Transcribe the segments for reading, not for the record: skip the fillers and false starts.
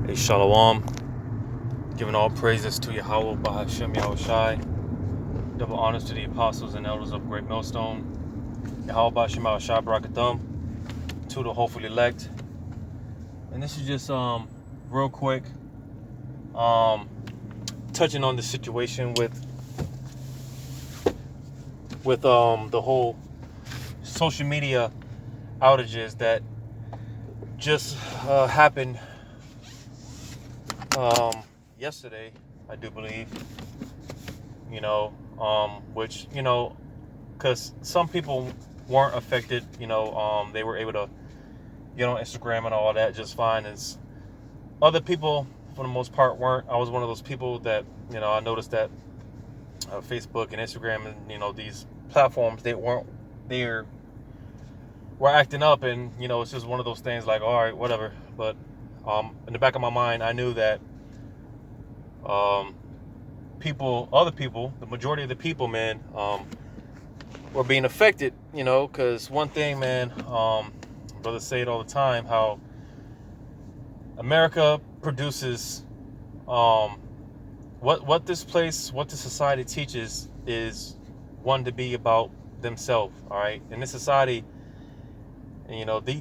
Hey, Shalom. Giving all praises to Yahweh, Bahashem, Yahushai. Double honors to the apostles and elders of Great Millstone. Yahweh, Bahashem, Yahushai, Barakathum. To the hopefully elect. And this is just real quick, touching on the situation with the whole social media outages that just happened yesterday, I do believe, which, because some people weren't affected, they were able to get on Instagram and all that just fine. As other people, for the most part, weren't. I was one of those people that, I noticed that Facebook and Instagram and, these platforms, they were acting up, and, it's just one of those things like, all right, whatever. But in the back of my mind, I knew that other people, the majority of the people, man, were being affected, because one thing, man, brothers say it all the time, how America produces, what this society teaches is one to be about themselves, all right? In this society,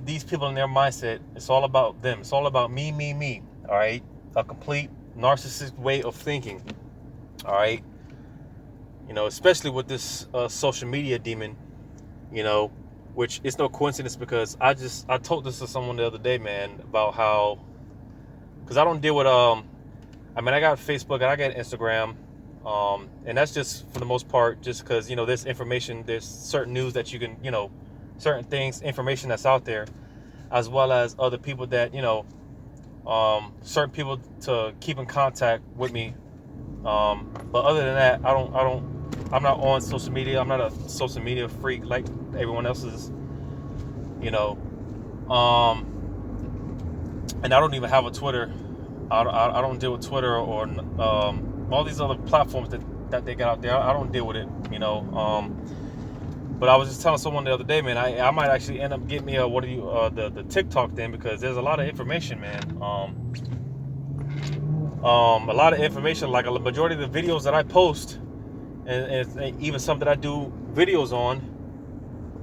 these people in their mindset, it's all about them. It's all about me, all right? A complete narcissistic way of thinking, all right? Especially with this social media demon, which is no coincidence, because I told this to someone the other day, man, about how, because I don't deal with, I got Facebook and I got Instagram, and that's just for the most part, just because, there's information, there's certain news that you can, certain things, information that's out there, as well as other people that, certain people to keep in contact with me. But other than that, I'm not on social media. I'm not a social media freak like everyone else is, and I don't even have a Twitter. I don't deal with Twitter or all these other platforms that they got out there. I don't deal with it, But I was just telling someone the other day, man, I might actually end up getting me the TikTok thing, because there's a lot of information, man. A lot of information, like a majority of the videos that I post, and even some that I do videos on,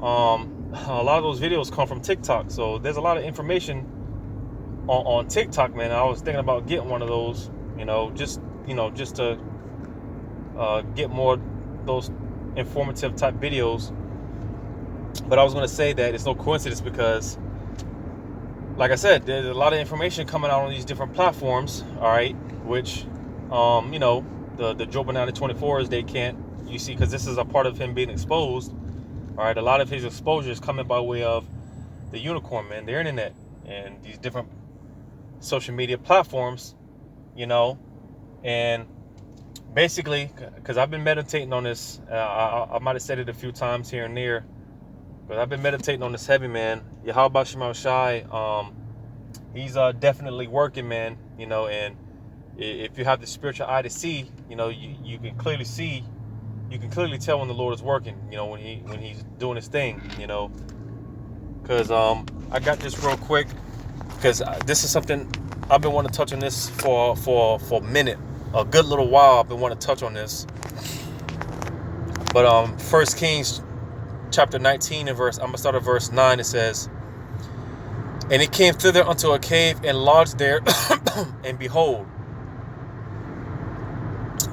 a lot of those videos come from TikTok. So there's a lot of information on TikTok, man. I was thinking about getting one of those, just to get more those informative type videos. But I was going to say that it's no coincidence, because, like I said, there's a lot of information coming out on these different platforms, all right, which, the Joe Banana 24s, they can't, you see, because this is a part of him being exposed, all right. A lot of his exposure is coming by way of the unicorn, man, the internet, and these different social media platforms, and basically, because I've been meditating on this, I might have said it a few times here and there, but I've been meditating on this heavy, man. Yahweh Shema Shai, he's definitely working, man, and if you have the spiritual eye to see, you can clearly see, you can clearly tell when the Lord is working, when he's doing his thing, because I got this real quick, because this is something I've been wanting to touch on this for a minute, a good little while. I've been wanting to touch on this, but 1 Kings chapter 19 and I'm gonna start at verse 9. It says, "And he came thither unto a cave and lodged there, and behold,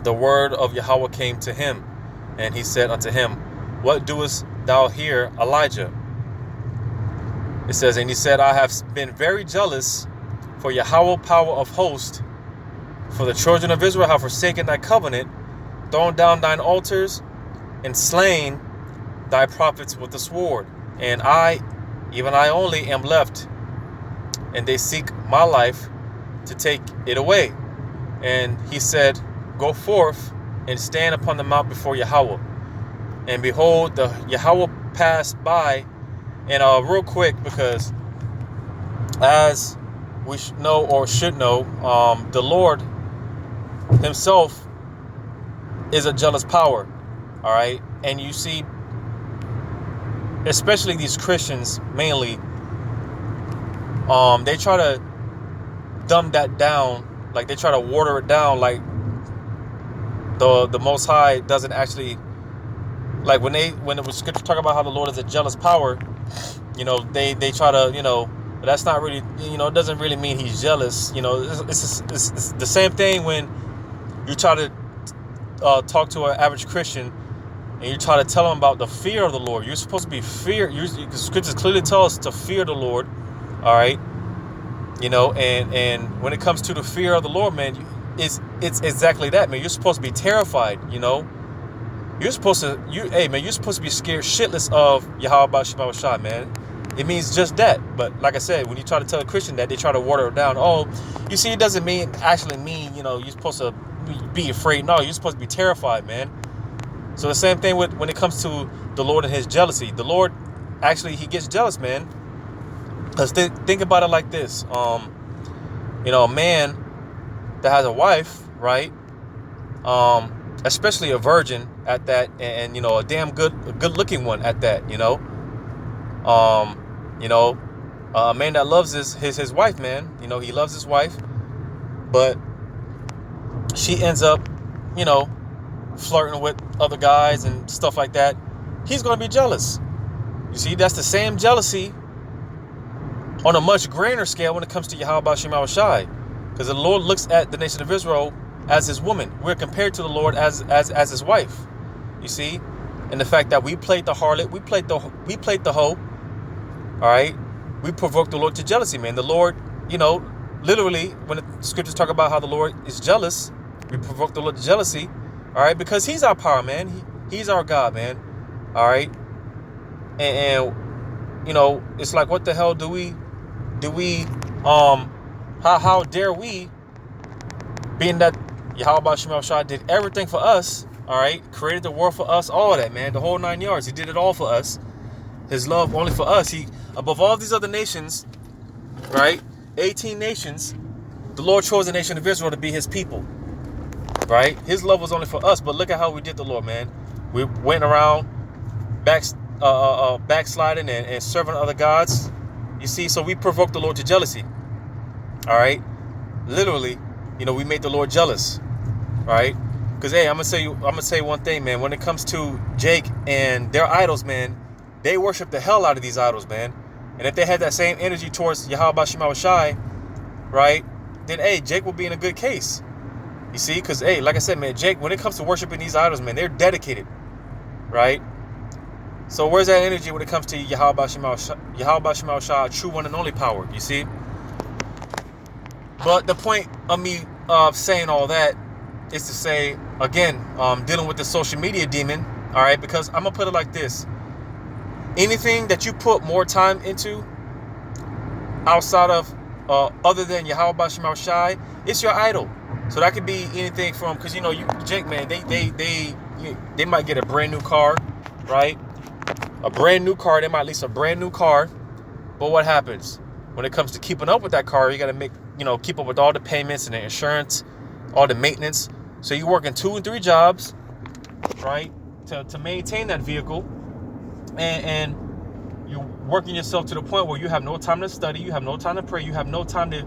the word of Yahweh came to him, and he said unto him, What doest thou here, Elijah? It says, and he said, I have been very jealous for Yahweh power of hosts, for the children of Israel have forsaken thy covenant, thrown down thine altars, and slain thy prophets with the sword. And I, even I only, am left, and they seek my life to take it away. And he said, Go forth and stand upon the mount before Yahweh. And behold, the Yahweh passed by." And real quick, because as we should know, the Lord himself is a jealous power, all right? And you see, especially these Christians mainly, they try to dumb that down, like they try to water it down, like the Most High doesn't actually, like when the scripture talk about how the Lord is a jealous power, they try to, but that's not really, it doesn't really mean he's jealous. It's the same thing when you try to talk to an average Christian and you try to tell them about the fear of the Lord. You're supposed to be the scriptures clearly tell us to fear the Lord. All right. And when it comes to the fear of the Lord, man, it's exactly that, man. You're supposed to be terrified, You're supposed to be scared shitless of Yahweh Shema Shai, man. It means just that. But like I said, when you try to tell a Christian that, they try to water it down. Oh, you see, it doesn't actually mean, you're supposed to be afraid. No, you're supposed to be terrified, man. So the same thing when it comes to the Lord and his jealousy. The Lord, actually, he gets jealous, man. Because think about it like this. A man that has a wife, right? Especially a virgin at that, and a damn good looking one at that, a man that loves his wife, man, he loves his wife, but she ends up, flirting with other guys and stuff like that. He's going to be jealous. You see, that's the same jealousy on a much grander scale when it comes to Yahweh Shema Shai, because the Lord looks at the nation of Israel as his woman. We're compared to the Lord as his wife. You see, and the fact that we played the harlot, we played the hoe. All right, we provoked the Lord to jealousy, man. The Lord, literally, when the scriptures talk about how the Lord is jealous, we provoke the Lord to jealousy. All right, because he's our power, man. He's our God, man. All right, and it's like, what the hell do we how dare we, being that Yahweh Shema Shai did everything for us, all right, created the world for us, all of that, man, the whole 9 yards. He did it all for us. His love only for us. He, above all these other nations, right, 18 nations, the Lord chose the nation of Israel to be his people, right? His love was only for us. But look at how we did the Lord, man. We went around backsliding and serving other gods. You see, so we provoked the Lord to jealousy. All right, literally, we made the Lord jealous, right? Because hey, I'm gonna say one thing, man. When it comes to Jake and their idols, man, they worship the hell out of these idols, man. And if they had that same energy towards Yahweh Shema Shai, right, then hey, Jake will be in a good case. You see, because hey, like I said, man, Jake, when it comes to worshiping these idols, man, they're dedicated, right? So where's that energy when it comes to Yahweh Shema Shai, true one and only power? You see. But the point of me saying all that is to say, again, dealing with the social media demon, all right, because I'm gonna put it like this: anything that you put more time into outside of other than Yahweh Shema Shai, it's your idol. So that could be anything from, because Jake, man, they might get a brand new car, right? A brand new car. They might lease a brand new car. But what happens when it comes to keeping up with that car? You got to keep up with all the payments and the insurance, all the maintenance. So you're working 2 and 3 jobs, right, to maintain that vehicle, and you're working yourself to the point where you have no time to study, you have no time to pray, you have no time to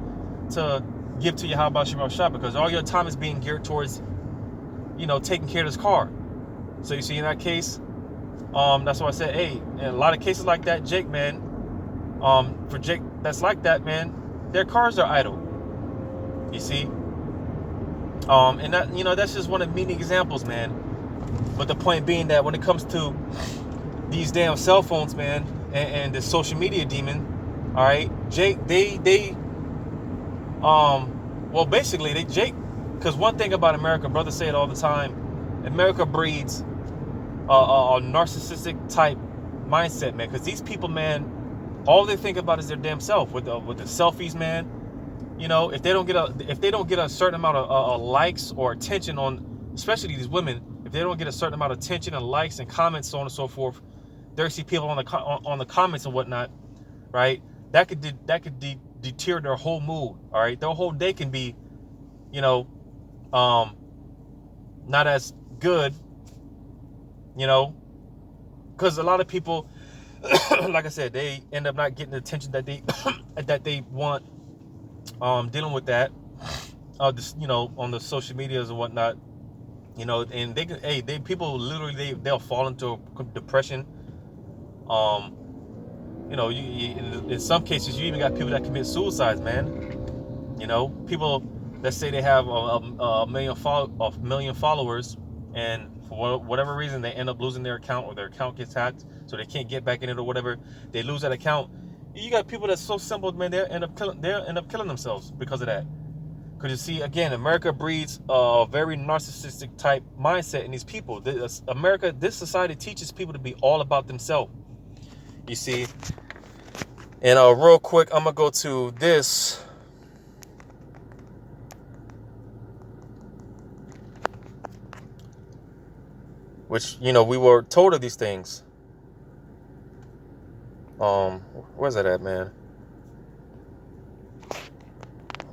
give to Yahweh Shema Shai, because all your time is being geared towards, taking care of this car. So you see, in that case, that's why I said, hey, in a lot of cases like that, Jake, man, for Jake that's like that, man, their cars are idle. You see, and that, that's just one of many examples, man. But the point being that when it comes to these damn cell phones, man, and the social media demon, all right, Jake, Jake, because one thing about America, brothers say it all the time, America breeds a narcissistic type mindset, man, because these people, man, all they think about is their damn self with the selfies, man. If they don't get a certain amount of likes or attention on, especially these women, if they don't get a certain amount of attention and likes and comments, so on and so forth, they see people on the comments and whatnot, right? That could deter their whole mood. All right, their whole day can be, not as good, because a lot of people, like I said, they end up not getting the attention that they that they want dealing with that, just, on the social medias and whatnot, and people literally, they'll fall into depression. In some cases, you even got people that commit suicides, man. People that say they have a million followers, and for whatever reason, they end up losing their account, or their account gets hacked, so they can't get back in it or whatever. They lose that account. You got people that's so simple, man. They'll end up killing themselves because of that. Because you see, again, America breeds a very narcissistic type mindset in these people. This society teaches people to be all about themselves. You see, and real quick, I'm gonna go to this. Which, we were told of these things. Where's that at, man?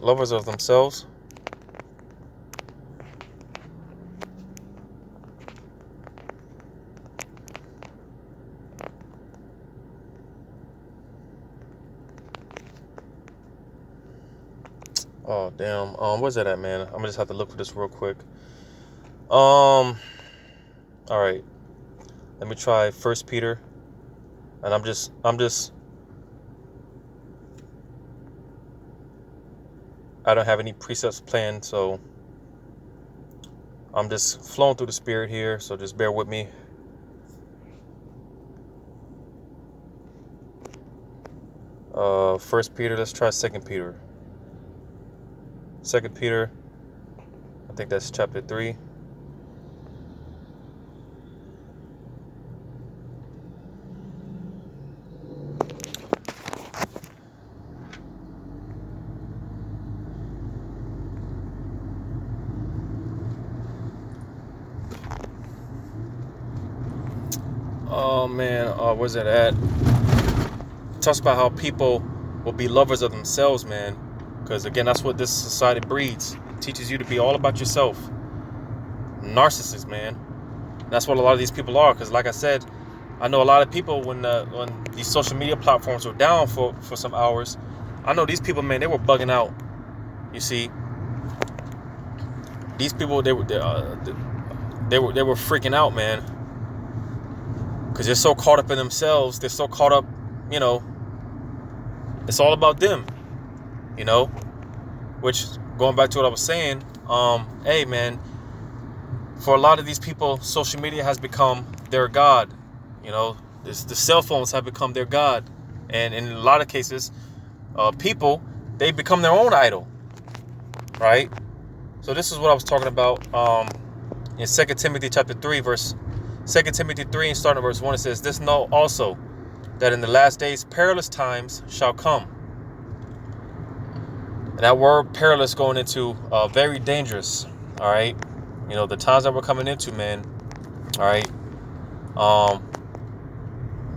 Lovers of themselves. Oh, damn. Where's that at, man? I'm gonna just have to look for this real quick. All right. Let me try 1 Peter. And I'm just I don't have any precepts planned, so I'm just flowing through the spirit here, so just bear with me. First Peter, let's try 2 Peter. 2 Peter, I think that's chapter 3. Oh man, where's that at? It talks about how people will be lovers of themselves, man. Because again, that's what this society breeds. It teaches you to be all about yourself. Narcissists, man. That's what a lot of these people are. Because like I said, I know a lot of people when these social media platforms were down for some hours. I know these people, man, they were bugging out. You see, these people, they were freaking out, man. Because they're so caught up in themselves. They're so caught up, it's all about them, which, going back to what I was saying, hey, man, for a lot of these people, social media has become their God. The cell phones have become their God. And in a lot of cases, people, they become their own idol, right? So this is what I was talking about in 2 Timothy chapter 3, 2 Timothy 3 and starting at verse 1, it says, "This know also, that in the last days perilous times shall come." And that word perilous going into very dangerous, all right? The times that we're coming into, man, all right?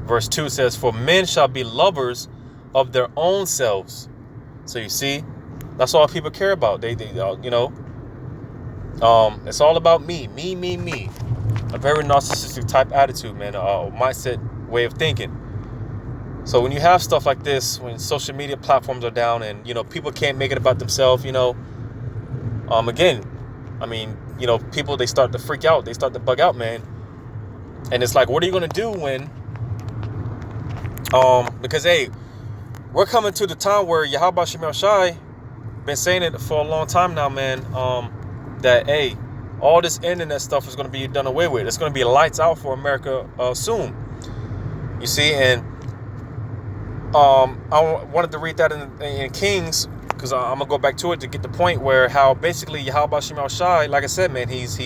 Verse 2 says, "For men shall be lovers of their own selves." So you see, that's all people care about. They it's all about me. A very narcissistic type attitude, man, mindset, way of thinking. So when you have stuff like this, when social media platforms are down and, people can't make it about themselves, again, people, they start to freak out. They start to bug out, man. And it's like, what are you going to do when, because, hey, we're coming to the time where Yahweh Shemel Shai been saying it for a long time now, man, that, hey, all this internet stuff is going to be done away with. It's going to be lights out for America soon. You see, and I wanted to read that in Kings, because I'm gonna go back to it to get the point where how basically Yahweh Shemel Shai, like I said, man, he's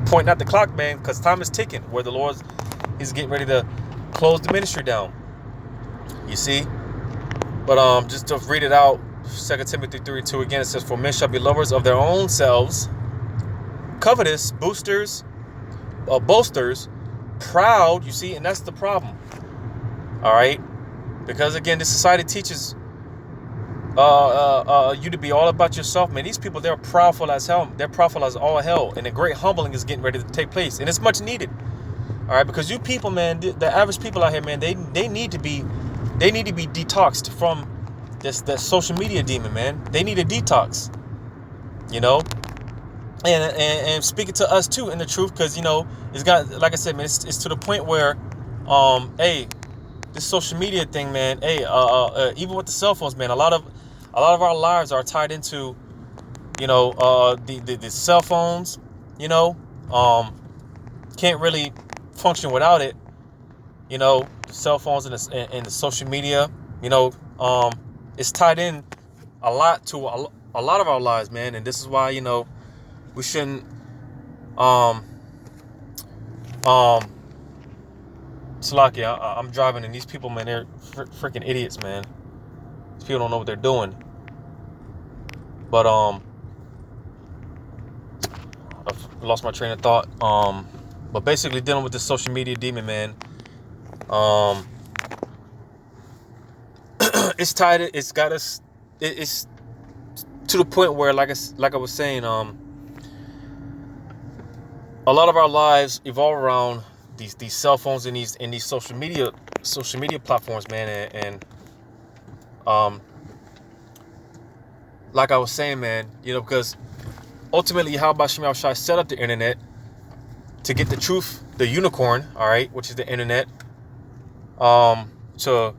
pointing at the clock, man, because time is ticking. Where the Lord, he's getting ready to close the ministry down. You see, but just to read it out. 2 Timothy 3:2 again, it says, "For men shall be lovers of their own selves, covetous, boasters, proud." You see, and that's the problem. All right, because again, this society teaches you to be all about yourself, man. These people, they're proudful as hell. They're proudful as all hell, and a great humbling is getting ready to take place, and it's much needed. All right, because you people, man, the average people out here, man, they need to be detoxed from that social media demon, man. They need a detox, you know. And speaking to us too in the truth, because it's got, like I said, man, it's to the point where, hey, this social media thing, man. Hey, even with the cell phones, man, a lot of our lives are tied into, the cell phones. Can't really function without it. The cell phones and the social media. It's tied in a lot to a lot of our lives, man. And this is why we shouldn't Salakia, I'm driving, and these people, man, they're freaking idiots, man. These people don't know what they're doing. But I've lost my train of thought. But basically, dealing with this social media demon, man. It's tied. It's got us. It's to the point where, like I was saying, a lot of our lives evolve around these cell phones and these social media platforms, man. And like I was saying, man, because ultimately, Yahweh Shem Shai set up the internet to get the truth, the unicorn, all right, which is the internet, to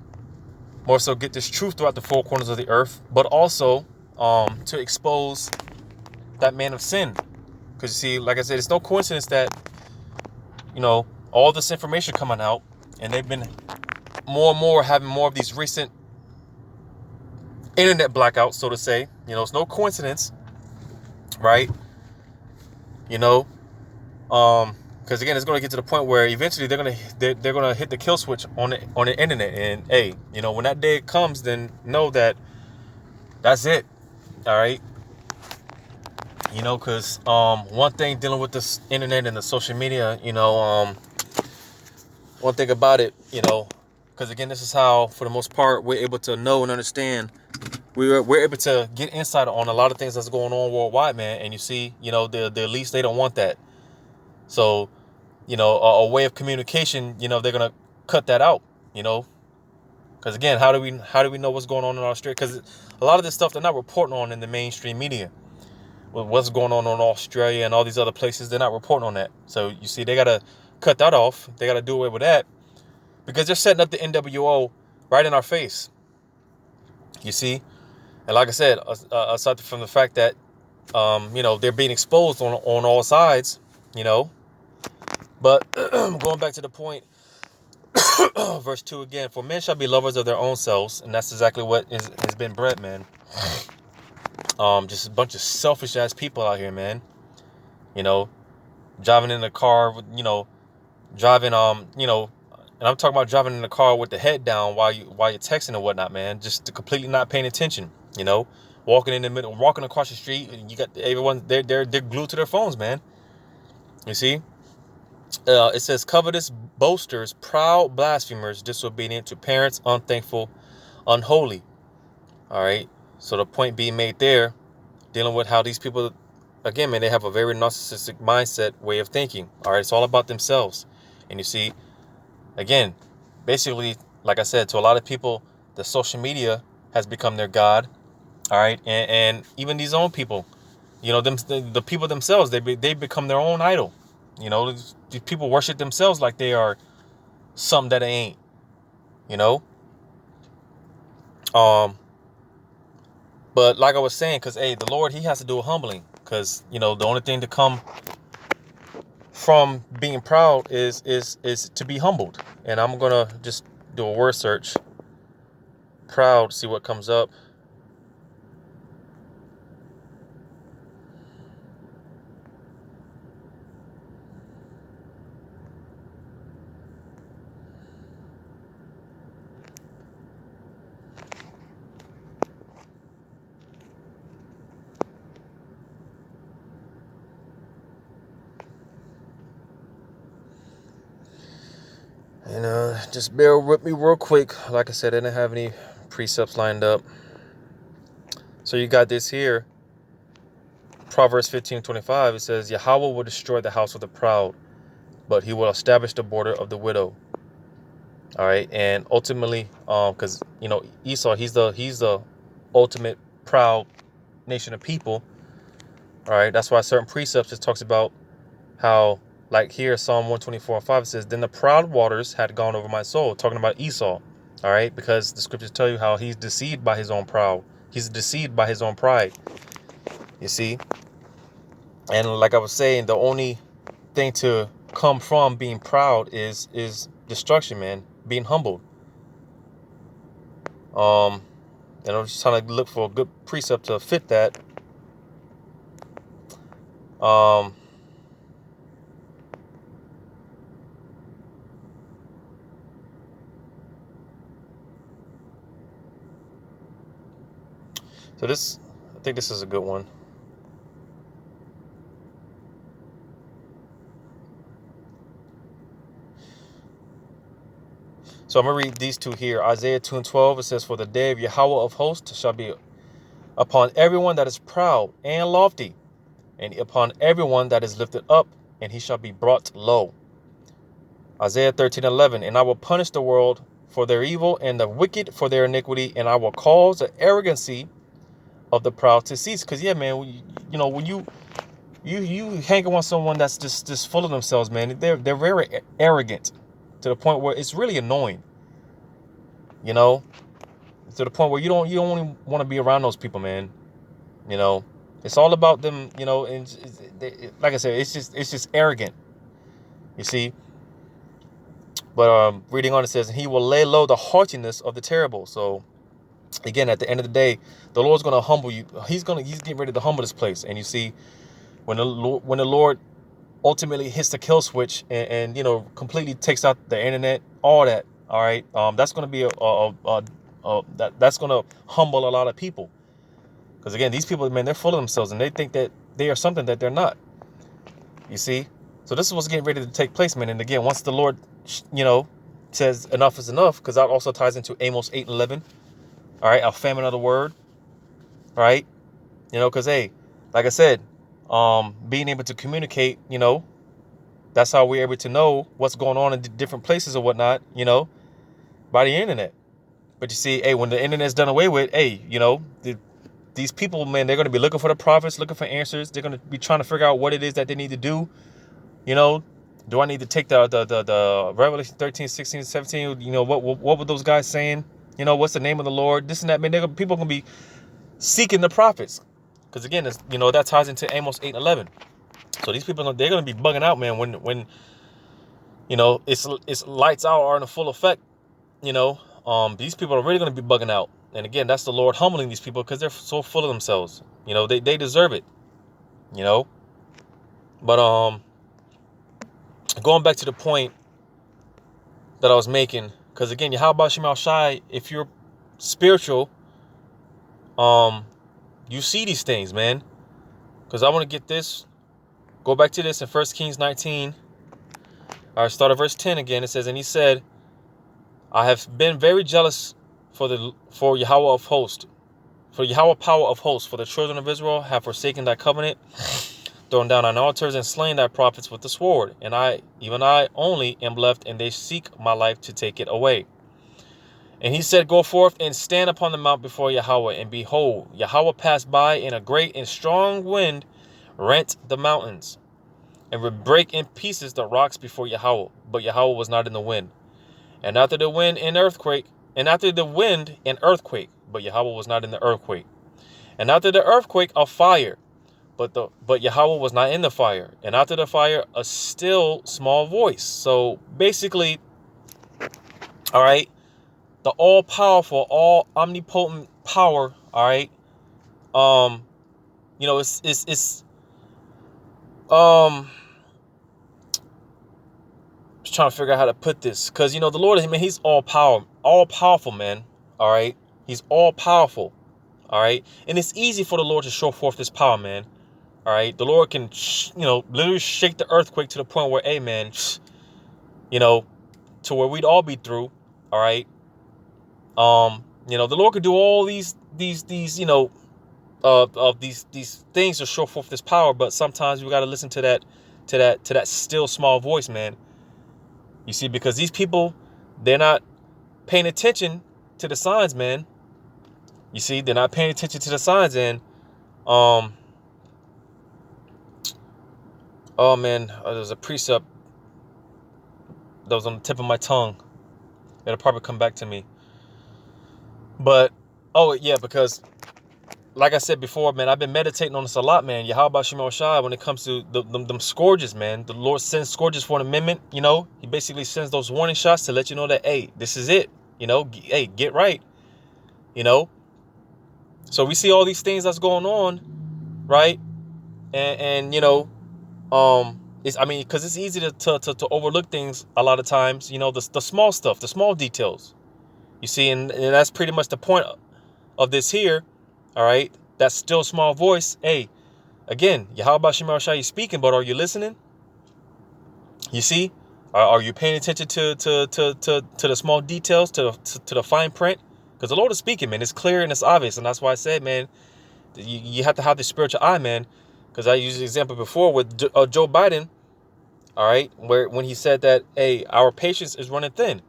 more so get this truth throughout the four corners of the earth, but also to expose that man of sin. Because you see, like I said, it's no coincidence that all this information coming out, and they've been more and more having more of these recent internet blackouts, so to say. It's no coincidence, right? Because again, it's going to get to the point where eventually they're going to hit the kill switch on the internet. And hey, when that day comes, then know that that's it. All right. Because one thing dealing with this internet and the social media, one thing about it, because again, this is how, for the most part, we're able to know and understand. We're able to get insight on a lot of things that's going on worldwide, man. And you see, the elites, they don't want that. So, a way of communication, they're gonna cut that out, because again, how do we know what's going on in Australia? Because a lot of this stuff they're not reporting on in the mainstream media. With what's going on in Australia and all these other places, they're not reporting on that. So you see, they gotta cut that off. They gotta do away with that because they're setting up the NWO right in our face. You see, and like I said, aside from the fact that they're being exposed on all sides, But going back to the point, verse 2 again, for men shall be lovers of their own selves, and that's exactly what has been bred, man. Just a bunch of selfish ass people out here, man. Driving in the car, driving, and I'm talking about driving in the car with the head down while you're texting and whatnot, man. Just completely not paying attention, walking in the middle, walking across the street, and you got everyone, they're glued to their phones, man. You see? It says, covetous boasters, proud blasphemers, disobedient to parents, unthankful, unholy. All right. So the point being made there, dealing with how these people, again, man, they have a very narcissistic mindset, way of thinking. All right. It's all about themselves. And you see, again, basically, like I said, to a lot of people, the social media has become their God. All right. And even these own people, the people themselves, they become their own idol. These people worship themselves like they are something that they ain't, But like I was saying, because, hey, the Lord, he has to do a humbling. Because, the only thing to come from being proud is to be humbled. And I'm going to just do a word search. Proud, see what comes up. And just bear with me real quick. Like I said, I didn't have any precepts lined up. So you got this here. Proverbs 15:25. It says, Yahweh will destroy the house of the proud, but he will establish the border of the widow. All right. And ultimately, because, Esau, he's the ultimate proud nation of people. All right. That's why certain precepts just talks about how, like here, Psalm 124:5 says, then the proud waters had gone over my soul, talking about Esau. All right. Because the scriptures tell you how he's deceived by his own proud. He's deceived by his own pride. You see? And like I was saying, the only thing to come from being proud is destruction, man. Being humbled. And I'm just trying to look for a good precept to fit that. So this, I think this is a good one. So I'm going to read these two here. Isaiah 2:12, it says, for the day of Yahweh of hosts shall be upon everyone that is proud and lofty, and upon everyone that is lifted up, and he shall be brought low. Isaiah 13:11, and I will punish the world for their evil and the wicked for their iniquity, and I will cause the arrogancy of the proud to cease. Because, yeah, man, when you hang around someone that's just full of themselves, man, they're very arrogant to the point where it's really annoying. To the point where you don't only want to be around those people, man. It's all about them. And like I said, it's just arrogant. You see. But reading on, it says, and he will lay low the haughtiness of the terrible. So again, at the end of the day, the Lord's going to humble you. He's getting ready to humble this place. And you see, when the Lord ultimately hits the kill switch and completely takes out the internet, all that. All right, that's going to be that's going to humble a lot of people. Because again, these people, man, they're full of themselves and they think that they are something that they're not. You see, so this is what's getting ready to take place, man. And again, once the Lord, says enough is enough, because that also ties into Amos 8:11. All right, a famine of the word. Right, because hey, like I said, being able to communicate, that's how we're able to know what's going on in different places or whatnot, by the internet. But you see, hey, when the internet's done away with, hey, these people, man, they're going to be looking for the prophets, looking for answers. They're going to be trying to figure out what it is that they need to do. Do I need to take the Revelation 13, 16, 17? What were those guys saying? What's the name of the Lord? This and that, man. People are going to be seeking the prophets. Because again, it's, that ties into Amos 8:11. So these people, they're going to be bugging out, man, when it's lights out are in a full effect. These people are really going to be bugging out. And again, that's the Lord humbling these people because they're so full of themselves. They deserve it. But going back to the point that I was making, because again, how about Shemal Shai? If you're spiritual, you see these things, man. Because I want to get this. Go back to this in 1 Kings 19. All right, start at verse 10 again. It says, and he said, I have been very jealous for Yahweh of hosts, for Yahweh power of hosts, for the children of Israel have forsaken thy covenant, thrown down on altars, and slain thy prophets with the sword. And even I only am left, and they seek my life to take it away. And he said, go forth and stand upon the mount before Yahweh. And behold, Yahweh passed by, and a great and strong wind rent the mountains, and would break in pieces the rocks before Yahweh. But Yahweh was not in the wind. And after the wind, an earthquake. But Yahweh was not in the earthquake. And after the earthquake, a fire. But Yahweh was not in the fire. And after the fire, a still small voice. So basically, all right, the all-powerful, all omnipotent power, all right, it's just trying to figure out how to put this, because the Lord, he's all powerful, man. All right, he's all powerful. All right, and it's easy for the Lord to show forth this power, man. All right, the Lord can literally shake the earthquake to the point where, hey, man, to where we'd all be through. All right, the Lord could do all these these things to show forth this power, but sometimes we got to listen to that still small voice, man. You see, because these people, they're not paying attention to the signs, man. You see, they're not paying attention to the signs. And oh man, there's a precept that was on the tip of my tongue. It'll probably come back to me. But oh yeah, because like I said before, man, I've been meditating on this a lot, man. Yahweh Shema Shai, when it comes to them scourges, man. The Lord sends scourges for an amendment, you know. He basically sends those warning shots to let you know that, hey, this is it. You know, hey, get right. You know. So we see all these things that's going on, right? And you know, because it's easy to overlook things a lot of times, you know, the small stuff, the small details. You see, and that's pretty much the point of this here. All right, that still small voice. Hey, again, Yahweh Shema Shai speaking, but are you listening? You see, are you paying attention to the small details, to the fine print? Because the Lord is speaking, man. It's clear and it's obvious, and that's why I said, man, you have to have the spiritual eye, man. Because I used the example before with Joe Biden. All right, when he said that, hey, our patience is running thin.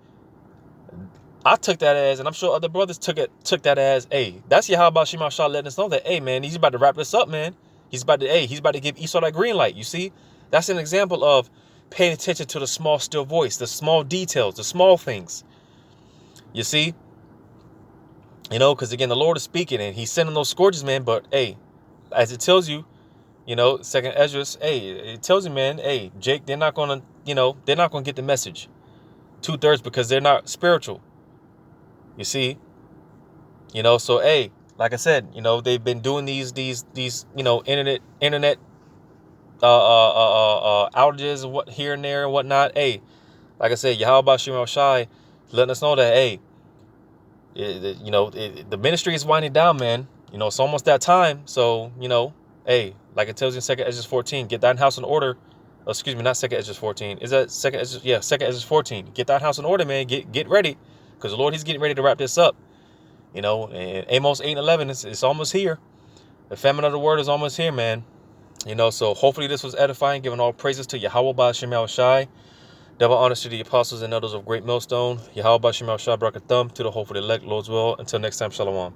I took that as, and I'm sure other brothers took that as, hey, that's Yahweh Shema Shai letting us know that, hey, man, he's about to wrap this up, man. He's about to give Esau that green light. You see, that's an example of paying attention to the small, still voice, the small details, the small things. You see, you know, because again, the Lord is speaking and he's sending those scourges, man. But hey, as it tells you, you know, Second Esdras, hey, it tells you, man, hey, Jake, they're not gonna get the message 2/3 because they're not spiritual. You see, you know, so hey, like I said, you know, they've been doing these you know, internet outages and what here and there and whatnot. Hey, like I said, Yahweh Shema Shai letting us know that, hey, you know, the ministry is winding down, man. You know, it's almost that time. So, you know, hey, like it tells you in 2 Esdras 14, get that house in order. Oh, excuse me, not 2 Esdras 14. Is that 2 Esdras? Yeah, 2 Esdras 14. Get that house in order, man. Get ready. Because the Lord, he's getting ready to wrap this up. You know, and Amos 8:11, it's almost here. The famine of the word is almost here, man. You know, so hopefully this was edifying, giving all praises to Yahweh Ba'Shem Shai. Double honors to the apostles and elders of Great Millstone. Yahweh Ba'Shem Shai, Brakathum, to the hopeful elect, Lord's will. Until next time, Shalom.